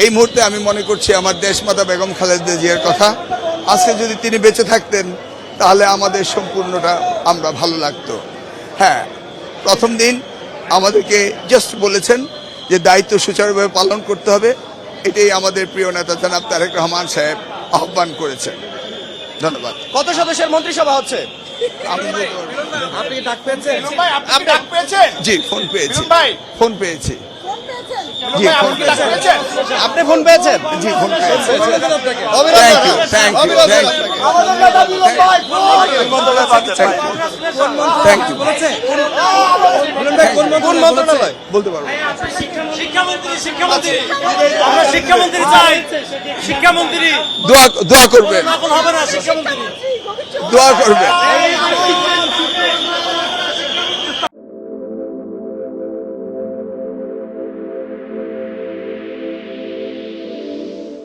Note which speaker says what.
Speaker 1: এই মুহূর্তে আমি মনে করছি আমার দেশমাতা বেগম খালেদা জিয়ার কথা। আজকে যদি তিনি বেঁচে থাকতেন তাহলে আমাদের সম্পূর্ণটা আমরা ভালো লাগতো। হ্যাঁ, প্রথম দিন আমাদেরকে জাস্ট বলেছেন যে দায়িত্ব সুচারুভাবে পালন করতে হবে, এটাই আমাদের প্রিয় নেতা জনাব তারেক রহমান সাহেব আহ্বান করেছেন। ধন্যবাদ।
Speaker 2: কত সদস্যের মন্ত্রিসভা হচ্ছে? আপনি ডাক পেয়েছেন? আপনি ডাক পেয়েছেন?
Speaker 1: জি, ফোন পেয়েছি। ফোন পেয়েছি। জি, ফোন পেয়েছি।
Speaker 2: আপনি ফোন পেয়েছেন?
Speaker 1: জি, ফোন পেয়েছি।
Speaker 2: অভিনন্দন।
Speaker 1: থ্যাংক ইউ,
Speaker 2: অভিনন্দন।
Speaker 1: Thank you.
Speaker 2: কোন মন্ত্রণালয়?
Speaker 1: বলতে পারবো।
Speaker 3: শিক্ষামন্ত্রী আমরা শিক্ষামন্ত্রী চাই। শিক্ষামন্ত্রী
Speaker 1: দোয়া করবেন,
Speaker 3: হবে না, শিক্ষামন্ত্রী
Speaker 1: দোয়া করবেন।